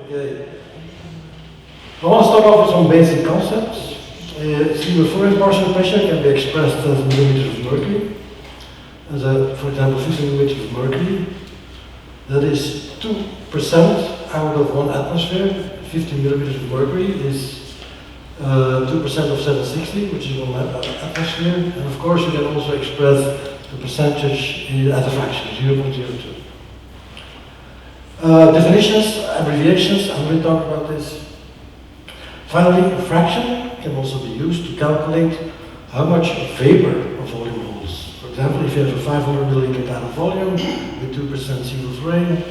Okay. I want to start off with some basic concepts. CO4 partial pressure can be expressed as millimeters of mercury. As for example, 50 millimeters of mercury. That is 2% out of 1 atmosphere. 50 millimeters of mercury is 2% of 760, which is 1 atmosphere. And of course, you can also express the percentage as a fraction, 0.02. Definitions, abbreviations, I'm going to talk about this. Finally, a fraction can also be used to calculate how much vapor a volume holds. For example, if you have a 500 milliliter can of volume with 2% sealed rain,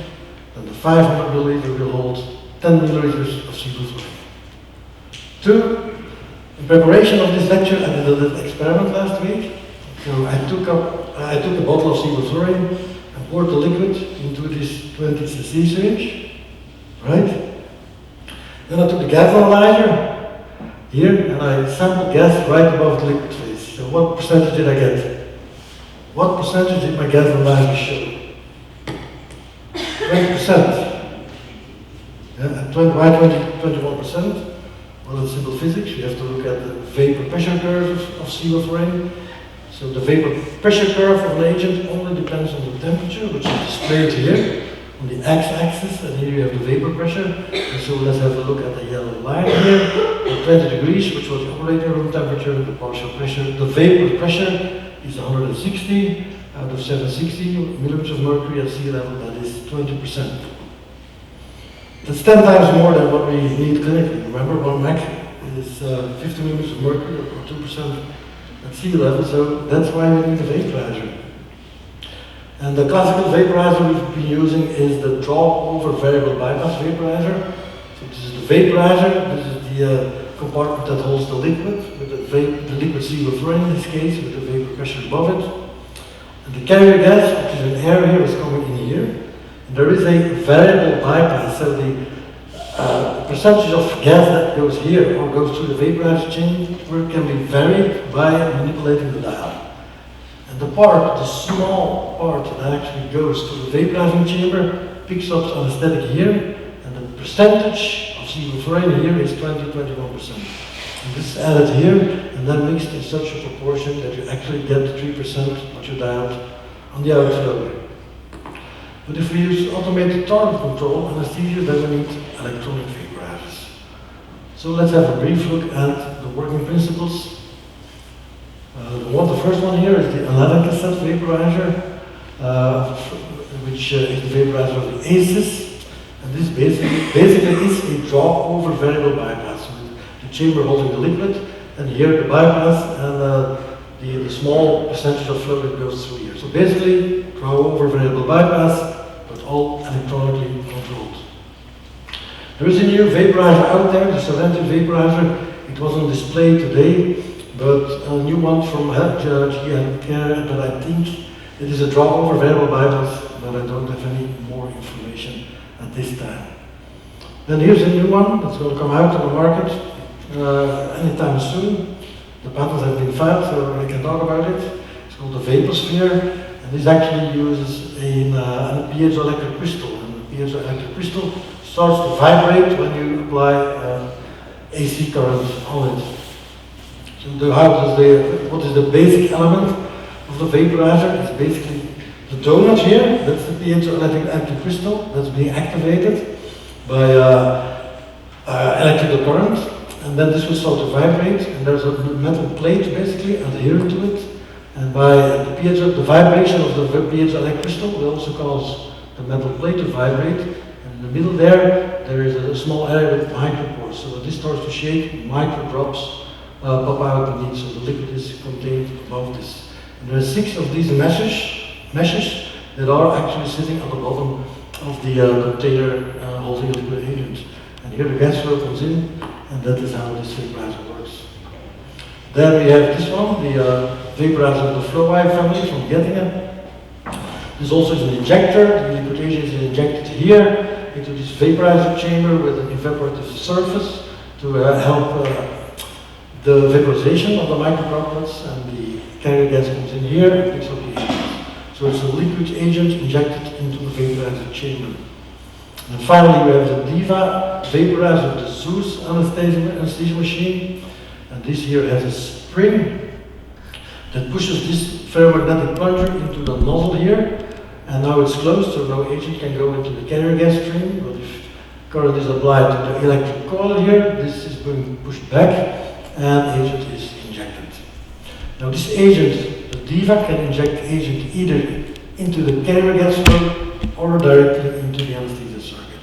then the 500 milliliter will hold 10 milliliters of sealed rain. 2. In preparation of this lecture, I did a little experiment last week. So I took a bottle of sealed rain and poured the liquid into this 20 cc syringe, right? Then I took the gas analyzer here and I sampled gas right above the liquid phase. So what percentage did I get? What percentage did my gas analyzer show? 20%. Yeah, why 21%? Well, it's simple physics. You have to look at the vapor pressure curve of sea of rain. So the vapor pressure curve of an agent only depends on the temperature, which is displayed here on the x-axis, and here you have the vapor pressure. And so let's have a look at the yellow line here. At 20 degrees, which was the operating room temperature, the partial pressure, the vapor pressure is 160 out of 760 millimeters of mercury at sea level. That is 20%. That's 10 times more than what we need clinically. Remember, 1 mech is 50 millimeters of mercury or 2% at sea level, so that's why we need a vaporizer. And the classical vaporizer we've been using is the draw-over variable bypass vaporizer. So this is the vaporizer, this is the compartment that holds the liquid, with the liquid seal of rain in this case, with the vapor pressure above it. And the carrier gas, which is an air here, is coming in here. And there is a variable bypass, so the percentage of gas that goes here or goes through the vaporizer chamber can be varied by manipulating the dial. And the small part that actually goes to the vaporizing chamber picks up anesthetic here, and the percentage of seal of rain here is 20-21%. And this is added here and then mixed in such a proportion that you actually get 3% what you dialed on the outflow. But if we use automated target control anesthesia, then we need electronic vaporizers. So let's have a brief look at the working principles. The first one here is the 11 cassette vaporizer, which is the vaporizer of the ACES. And this basically is a draw-over variable bypass. So the chamber holding the liquid, and here the bypass, and the small percentage of flow that goes through here. So basically, draw-over variable bypass, but all electronically controlled. There is a new vaporizer out there, the Sorrento vaporizer. It was on display today, but a new one from Jan, but I think it is a draw-over variable bypass, but I don't have any more information at this time. Then here's a new one that's going to come out on the market anytime soon. The patents have been filed, so I can talk about it. It's called the vaposphere. And this actually uses a piezoelectric crystal. And the piezoelectric crystal starts to vibrate when you apply AC current on it. So what is the basic element of the vaporizer? It's basically the donut here. That's the piezoelectric crystal that's being activated by electrical current. And then this will start to vibrate. And there's a metal plate basically adhering to it. And by the vibration of the piezoelectric crystal will also cause the metal plate to vibrate. And in the middle there is a small area with micropores. So when this starts to shake, micro drops pop out beneath. So the liquid is contained above this. And there are 6 of these meshes that are actually sitting at the bottom of the container holding the liquid agent. And here the gas flow comes in, and that is how this vaporizer works. Then we have this one, the vaporizer of the Floweye family from Gettingen. This also is an injector. The liquid agent is injected here into this vaporizer chamber with an evaporative surface to help the vaporization of the microdroplets, and the carrier gas comes in here and picks up the agent. So it's a liquid agent injected into the vaporizer chamber. And finally, we have the DIVA vaporizer of the Zeus anesthesia machine. And this here has a spring that pushes this ferromagnetic plunger into the nozzle here. And now it's closed, so no agent can go into the carrier gas stream. But if current is applied to the electric coil here, this is being pushed back and agent is injected. Now this agent, the DIVA, can inject agent either into the carrier gas flow or directly into the anesthesia circuit.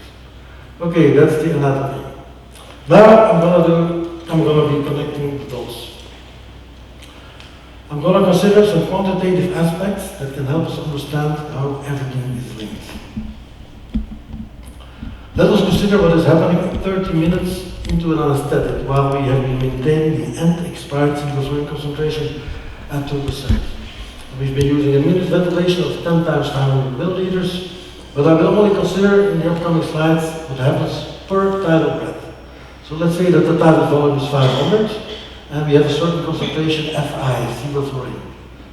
Okay, that's the anatomy. Now I'm gonna be connecting the dots. I'm gonna consider some quantitative aspects that can help us understand how everything is linked. Let us consider what is happening 30 minutes into an anesthetic while we have been maintaining the end-expired sevoflurane concentration at 2%. We've been using a minute ventilation of 10 times 500 milliliters, but I will only consider in the upcoming slides what happens per tidal breath. So let's say that the tidal volume is 500, and we have a certain concentration Fi, sevoflurane.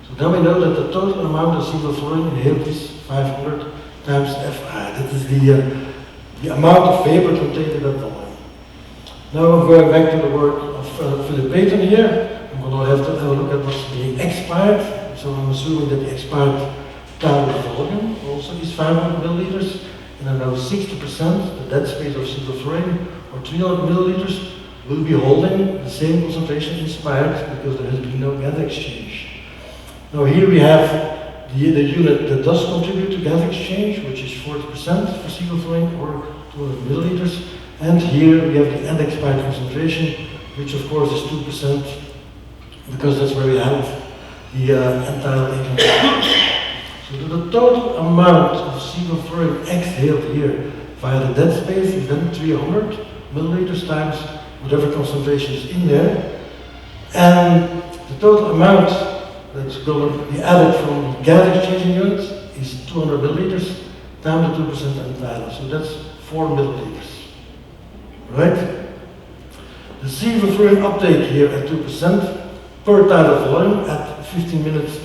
So then we know that the total amount of sevoflurane inhaled is 500 times Fi. That is the amount of vapor contained in that volume. Now I'm going back to the work of Philip Payton here. I'm going to have a look at what's being expired. So I'm assuming that the expired tidal volume also is 500 milliliters. And I know 60%, the dead space of sevoflurane, or 300 milliliters, will be holding the same concentration inspired because there has been no gas exchange. Now here we have the unit that does contribute to gas exchange, which is 40% for sevoflurane or 200 milliliters. And here we have the end expired concentration, which of course is 2%, because that's where we have the entire agent. So the total amount of sevoflurane exhaled here via the dead space is then 300 milliliters times whatever concentration is in there. And the total amount that's going to be added from the gas exchanging unit is 200 milliliters times the 2% entire. So that's 4 milliliters. Right? The sevoflurane uptake here at 2% per tidal volume at 30 minutes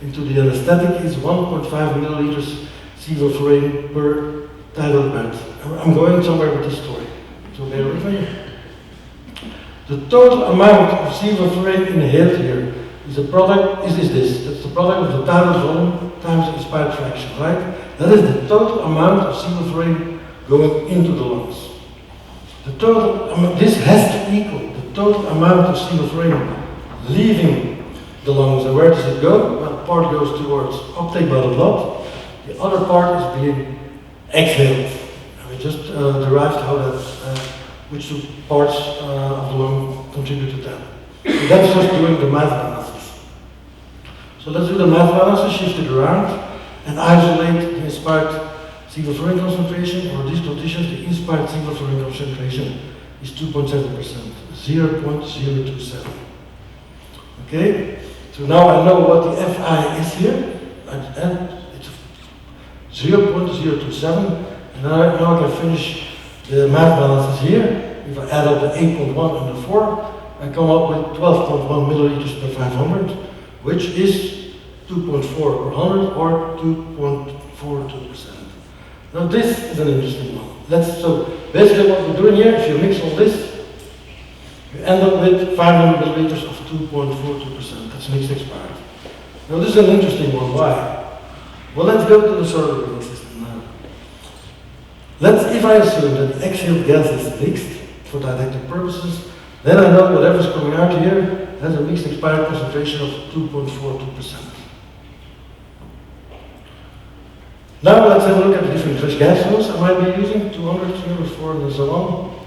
into the anesthetic is 1.5 milliliters sevoflurane per tidal breath. I'm going somewhere with this story, so bear with me. The total amount of sevoflurane inhaled here is the product, that's the product of the tidal volume times the inspired fraction, right? That is the total amount of sevoflurane going into the lungs. The total, this has to equal the total amount of sevoflurane leaving the lungs. And where does it go? Well, part goes towards uptake by the blood. The other part is being exhaled. And we just derived how that, which two parts of the lung contribute to that. So that's just doing the math analysis. So let's do the math analysis, shift it around, and isolate the inspired sevoflurane concentration, or these conditions, the inspired sevoflurane concentration is 2.7%, 0.027. Okay, so now I know what the Fi is here, and it's 0.027, and now I can finish the math analysis here. If I add up the 8.1 and the 4, I come up with 12.1 milliliters per 500, which is 2.4 per 100, or 2.42%. Now this is an interesting one. So basically what we're doing here, if you mix all this, you end up with 500 milliliters of 2.42%. That's mixed expired. Now this is an interesting one. Why? Well, let's go to the sorting system now. If I assume that the exhaled gas is mixed for didactic purposes, then I know whatever's coming out here has a mixed expired concentration of 2.42%. Now let's have a look at the different fresh gas flows I might be using, 200, 300, 400, and so on.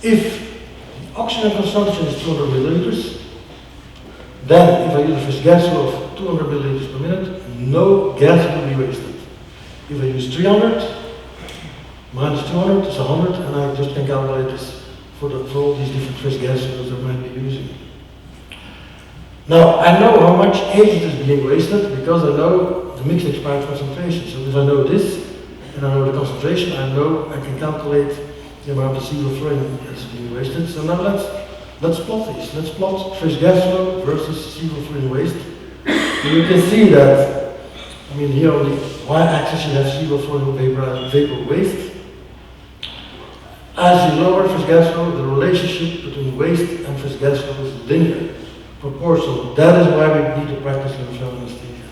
If the oxygen consumption is 200 milliliters, then if I use a fresh gas flow of 200 milliliters per minute, no gas will be wasted. If I use 300, minus 200 is 100, and I just can calculate this for all these different fresh gas flows I might be using. Now, I know how much agent is being wasted because I know the mixed expired concentration. So if I know this, and I know the concentration, I know I can calculate the amount of sevoflurane that's being wasted. So now let's plot these. Let's plot fresh gas flow versus sevoflurane waste. And you can see that, I mean, here on the y-axis you have seawall flowing vapor waste. As you lower phase gas flow, the relationship between waste and phase gas flow is linear, proportional. That is why we need to practice lymphoma anesthesia.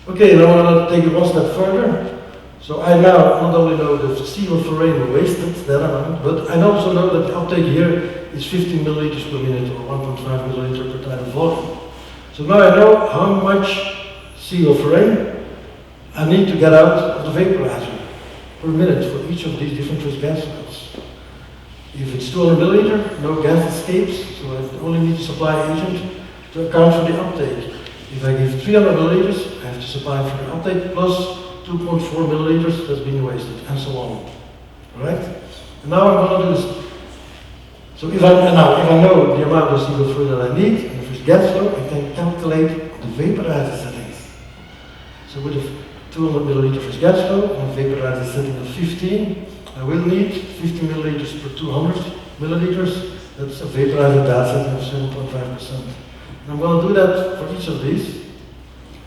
Okay, now I want to take it one step further. So I now not only know the seawall fluorine wasted, that amount, but I also know that the uptake here is 15 milliliters per minute or 1.5 milliliter per tidal volume. So now I know how much seawall fluorine I need to get out of the vaporizer per minute for each of these different phase gas flows. If it's 200 milliliter, no gas escapes, so I only need to supply agent to account for the uptake. If I give 300 milliliters, I have to supply for the uptake plus 2.4 milliliters that's being wasted, and so on. Alright? And now I'm going to do this. So if I know the amount of seawall fluid that I need and the phase gas flow, I can calculate the vaporizer settings. So with a 200 milliliter phase gas flow and a vaporizer setting of 15, I will need 50 milliliters per 200 milliliters. That's a vaporizer dial setting of 7.5%. And I'm going to do that for each of these.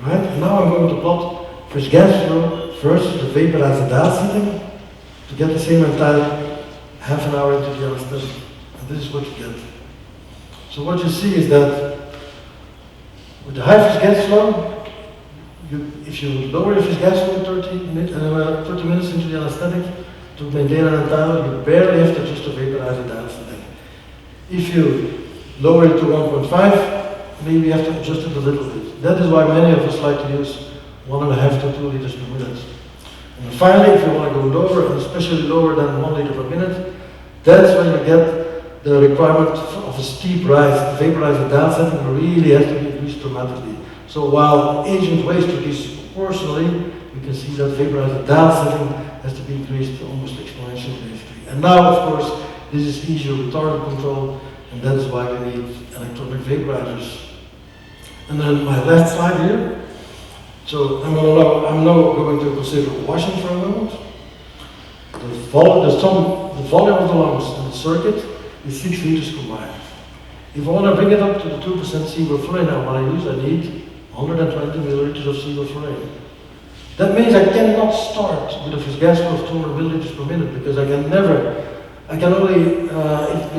Right? And now I'm going to plot phase gas flow versus the vaporizer dial setting to get the same entire half an hour into the anesthetic. And this is what you get. So what you see is that with the high phase gas flow, if you lower your phase gas flow 30 minutes into the anesthetic to maintain an entire, you barely have to adjust the vaporizer dial setting. If you lower it to 1.5, maybe you have to adjust it a little bit. That is why many of us like to use 1.5 to 2 liters per minute. And finally, if you want to go lower, and especially lower than 1 liter per minute, that's when you get the requirement of a steep rise. The vaporizer dial setting really has to be increased dramatically. So while agent waste reduces proportionally, you can see that vaporizer dial setting has to be increased almost exponentially basically. And now, of course, this is easier with target control, and that is why we need electronic vaporizers. And then my last slide here. So I'm now going to consider washing for a moment. The volume of the lungs and the circuit is 6 liters combined. If I want to bring it up to the 2% seawall fluorine I want to use, I need 120 milliliters of seawall fluorine. That means I cannot start with a phase gas flow of 200 milliliters per minute because if with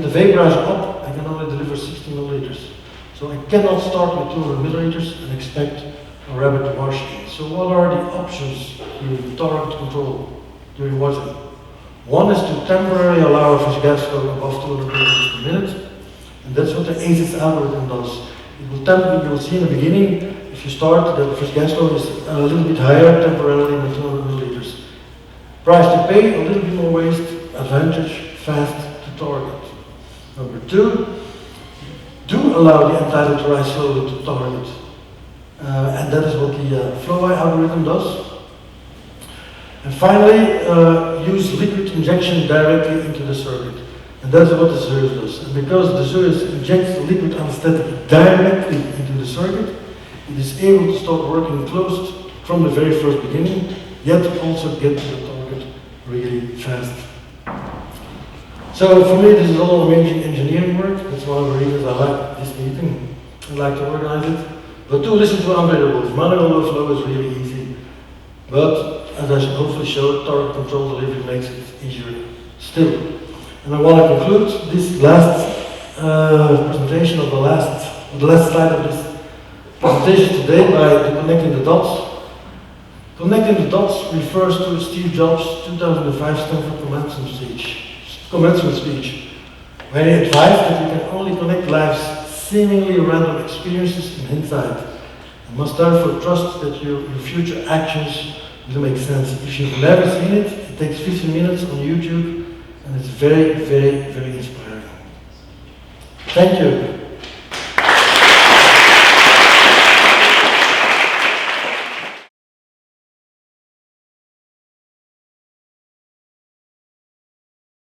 the vaporizer up, I can only deliver 60 milliliters. So I cannot start with 200 milliliters and expect a rapid washing. So what are the options in target control during washing? One is to temporarily allow a phase gas flow above 200 milliliters per minute, and that's what the ACES algorithm does. It will you will see in the beginning, if you start, the phase gas flow is a little bit higher temporarily than 200 milliliters. Price to pay, a little bit more waste, advantage, fast to target. Number two, do allow the entitled to rise slowly to target. And that is what the flow algorithm does. And finally, use liquid injection directly into the circuit. And that's what the Zeus does. And because the Zeus injects liquid anesthetic directly into the circuit, it is able to start working closed from the very first beginning, yet also get to the target really fast. So for me, this is all amazing engineering work. That's one of the reasons I like this meeting. I like to organize it. But do listen to unvariables. Manual low flow is really easy. But as I hopefully showed, target control delivery makes it easier still. And I want to conclude this last presentation of the last slide of this presentation today by connecting the dots. Connecting the dots refers to Steve Jobs' 2005 Stanford commencement speech, where he advised that you can only connect life's seemingly random experiences in hindsight. You must therefore trust that your future actions will make sense. If you've never seen it, it takes 15 minutes on YouTube, and it's very, very, very inspiring. Thank you.